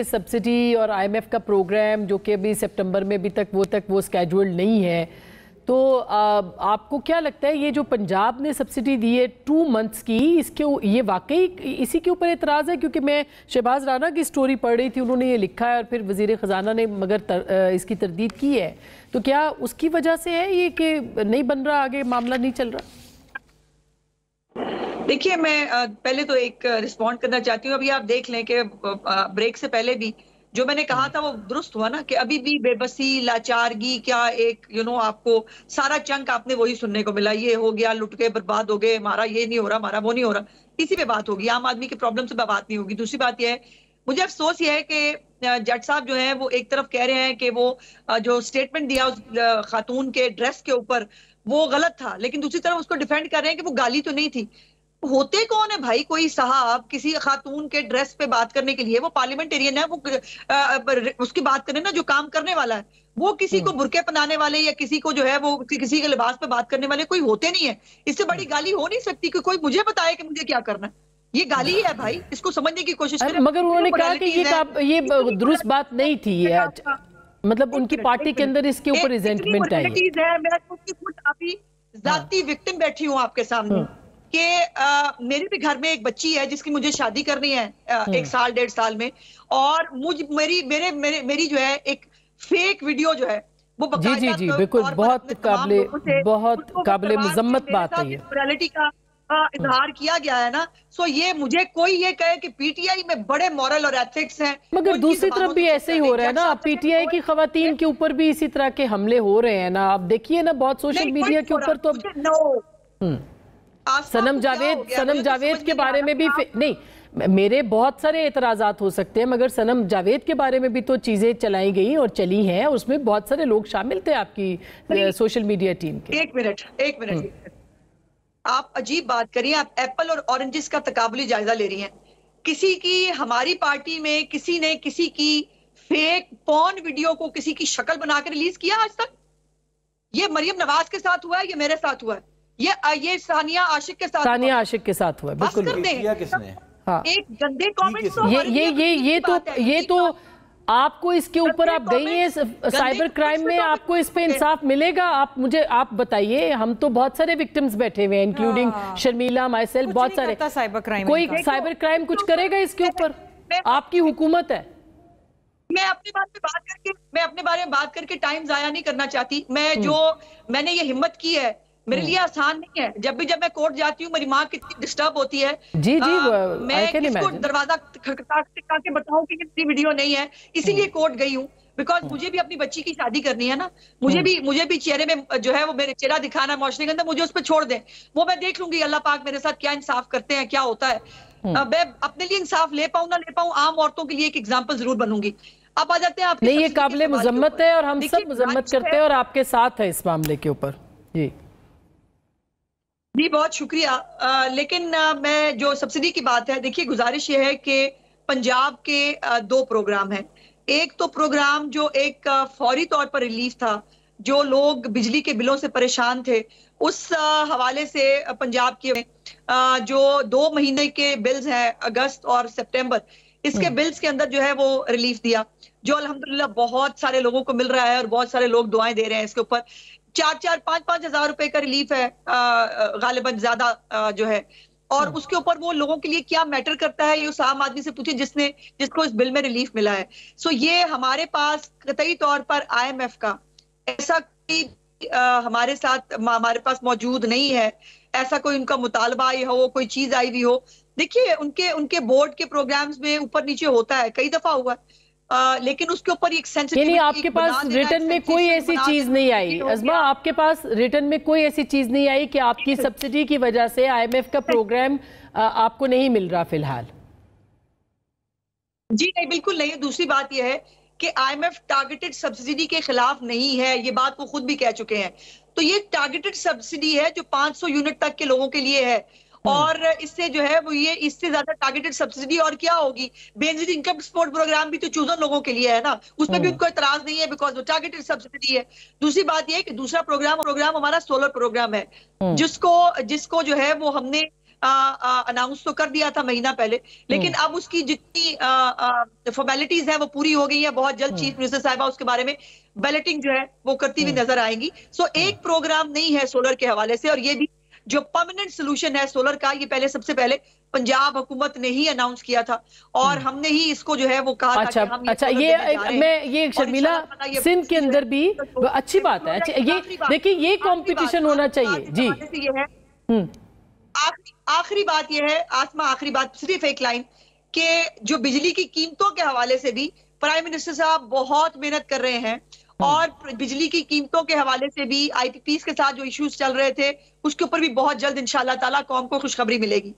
Subsidy और IMF का programme जो कि अभी सितंबर में अभी तक वो स्केड्यूल्ड नहीं है, तो आपको क्या लगता है ये जो पंजाब ने सब्सिडी दी है 2 मंथ्स की, इसके ये वाकई इसी के ऊपर एतराज़ है? क्योंकि मैं शहबाज राना की स्टोरी पढ़ रही थी, उन्होंने ये लिखा है और फिर वज़ीर ख़जाना ने मगर इसकी तरदीद की है, तो क्या उसकी वजह से है ये कि नहीं बन रहा, आगे मामला नहीं चल रहा? देखिए, मैं पहले तो एक रिस्पॉन्ड करना चाहती हूँ। अभी आप देख लें कि ब्रेक से पहले भी जो मैंने कहा था वो दुरुस्त हुआ ना, कि अभी भी बेबसी, लाचारगी क्या एक आपको सारा चंक आपने वही सुनने को मिला। ये हो गया, लुट के बर्बाद हो गए, हमारा ये नहीं हो रहा, हमारा वो नहीं हो रहा, इसी पे बात होगी। आम आदमी की प्रॉब्लम से बात नहीं होगी। दूसरी बात यह है, मुझे अफसोस ये है कि जट साहब जो है वो एक तरफ कह रहे हैं कि वो जो स्टेटमेंट दिया उस खातून के ड्रेस के ऊपर वो गलत था, लेकिन दूसरी तरफ उसको डिफेंड कर रहे हैं कि वो गाली तो नहीं थी। होते कौन है भाई कोई साहब किसी खातून के ड्रेस पे बात करने के लिए? वो पार्लियामेंटेरियन है, वो उसकी बात करें ना, जो काम करने वाला है। वो किसी को बुरके पहनाने वाले या किसी को जो है वो किसी के लिबास पे बात करने वाले कोई होते नहीं है। इससे बड़ी गाली हो नहीं सकती कि कोई मुझे बताए कि मुझे क्या करना है। ये गाली है भाई, इसको समझने की कोशिश करें। मगर उन्होंने कहा कि ये दुरुस्त बात नहीं थी, मतलब उनकी पार्टी के अंदर इसके ऊपर रिजेंटमेंट आई है। मैं खुद अभी जाती विक्टिम बैठी हूँ आपके सामने कि मेरे भी घर में एक बच्ची है जिसकी मुझे शादी करनी है 1 साल 1.5 साल में, और मेरी जो है एक फेक वीडियो जो है वो जी बिल्कुल बहुत काबिले मुजम्मत बात है, मोरालिटी का इजहार किया गया है ना। सो ये मुझे कोई ये कहे कि पीटीआई में बड़े मॉरल और एथिक्स हैं, मगर दूसरी तरफ भी ऐसे ही हो रहा है ना, पीटीआई की खवातीन के ऊपर भी इसी तरह के हमले हो रहे हैं ना। आप देखिए ना, बहुत सोशल मीडिया के ऊपर तो सनम जावेद के बारे में भी नहीं, मेरे बहुत सारे एतराज़ात हो सकते हैं, मगर सनम जावेद के बारे में भी तो चीज़ें चलाई गई और चली हैं, उसमें बहुत सारे लोग शामिल थे आपकी सोशल मीडिया टीम के। एक मिनट आप अजीब बात करिए। आप एप्पल और ऑरेंजेस का तकाबुली जायजा ले रही हैं। किसी की, हमारी पार्टी में किसी ने किसी की फेक पॉर्न वीडियो को किसी की शक्ल बनाकर रिलीज किया आज तक? ये मरियम नवाज के साथ हुआ है, ये मेरे साथ हुआ है, ये सानिया आशिक के साथ हुआ है। बिल्कुल किसने? हाँ। एक गंदे कमेंट्स ये तो आपको इसके ऊपर आप गई हैं साइबर क्राइम में, आपको इस पे इंसाफ मिलेगा? आप बताइए। हम तो बहुत सारे विक्टिम्स बैठे हुए हैं, इंक्लूडिंग शर्मिला, माई सेल्फ, बहुत सारे। कोई साइबर क्राइम कुछ करेगा इसके ऊपर? आपकी हुकूमत है। मैं अपने बारे में बात करके टाइम जाया नहीं करना चाहती। मैंने ये हिम्मत की है, मेरे लिए आसान नहीं है। जब मैं कोर्ट जाती हूँ, मेरी माँ कितनी डिस्टर्ब होती है। मैं किसको दरवाजा खटखटा के बताऊं कि ये वीडियो नहीं है, इसीलिए कोर्ट गई हूँ। बिकॉज मुझे भी अपनी बच्ची की शादी करनी है ना। मुझे भी चेहरे में जो है वो मेरे चेहरा दिखाना है मुआशरे के अंदर, मुझे उस पर छोड़ दें, वो मैं देख लूंगी। अल्लाह पाक मेरे साथ क्या इंसाफ करते हैं, क्या होता है। मैं अपने लिए इंसाफ ले पाऊं ना ले पाऊं, आम औरतों के लिए एक एग्जाम्पल जरूर बनूंगी। अब आ जाते हैं आप। नहीं, ये काबिले मुजम्मत है और हम सब मुजम्मत करते हैं और आपके साथ है इस मामले के ऊपर। जी बहुत शुक्रिया। लेकिन मैं जो सब्सिडी की बात है, देखिए गुजारिश ये है कि पंजाब के 2 प्रोग्राम हैं। एक तो प्रोग्राम जो एक फौरी तौर पर रिलीफ था, जो लोग बिजली के बिलों से परेशान थे, उस हवाले से पंजाब के जो 2 महीने के बिल्स हैं, अगस्त और सितंबर, इसके बिल्स के अंदर जो है वो रिलीफ दिया, जो अल्हम्दुलिल्लाह बहुत सारे लोगों को मिल रहा है और बहुत सारे लोग दुआएं दे रहे हैं इसके ऊपर। 4-5 हज़ार रुपए का रिलीफ है गालिबन, ज्यादा जो है। और उसके ऊपर वो लोगों के लिए क्या मैटर करता है, ये उस आम आदमी से पूछे जिसको इस बिल में रिलीफ मिला है। सो ये हमारे पास कतई तौर पर आईएमएफ का ऐसा हमारे पास मौजूद नहीं है। ऐसा कोई उनका मुतालबा हो, कोई चीज आई हुई हो। देखिए उनके बोर्ड के प्रोग्राम्स में ऊपर नीचे होता है, कई दफा हुआ, लेकिन उसके ऊपर एक यानी आपके पास रिटर्न में कोई ऐसी चीज नहीं आई अज़मा, आपके पास रिटर्न में कोई ऐसी चीज नहीं आई कि आपकी सब्सिडी की वजह से आईएमएफ का प्रोग्राम आपको नहीं मिल रहा फिलहाल? जी नहीं, बिल्कुल नहीं। दूसरी बात यह है कि आईएमएफ टारगेटेड सब्सिडी के खिलाफ नहीं है, ये बात वो खुद भी कह चुके हैं। तो ये टारगेटेड सब्सिडी है जो 500 यूनिट तक के लोगों के लिए है, और इससे जो है वो ये इससे ज्यादा टारगेटेड सब्सिडी और क्या होगी? बेनजीर इनकम सपोर्ट प्रोग्राम भी तो चूजन लोगों के लिए है ना, उसमें भी उनको इतराज नहीं है, बिकॉज वो टारगेटेड सब्सिडी है। दूसरी बात ये है कि दूसरा प्रोग्राम हमारा सोलर प्रोग्राम है, जिसको जो है वो हमने अनाउंस तो कर दिया था महीना पहले, लेकिन अब उसकी जितनी फॉर्मेलिटीज है वो पूरी हो गई है। बहुत जल्द चीफ मिनिस्टर साहिबा उसके बारे में बैलेटिंग जो है वो करती हुई नजर आएंगी। सो एक प्रोग्राम नहीं है सोलर के हवाले से, और ये भी जो परमानेंट सोल्यूशन है सोलर का, ये पहले सबसे पहले पंजाब हुकूमत ने ही अनाउंस किया था और हमने ही इसको जो है वो कहा अच्छा, था कि हम अच्छा, ये शर्मिला सिंध के अंदर भी अच्छी बात है। अच्छा, ये देखिए ये कंपटीशन होना चाहिए जी। आखिरी बात यह है आसमा, आखिरी बात सिर्फ एक लाइन के जो बिजली की कीमतों के हवाले से भी प्राइम मिनिस्टर साहब बहुत मेहनत कर रहे हैं, और बिजली की कीमतों के हवाले से भी आईपीपीस के साथ जो इश्यूज चल रहे थे उसके ऊपर भी बहुत जल्द इंशाल्लाह ताला कौम को खुशखबरी मिलेगी।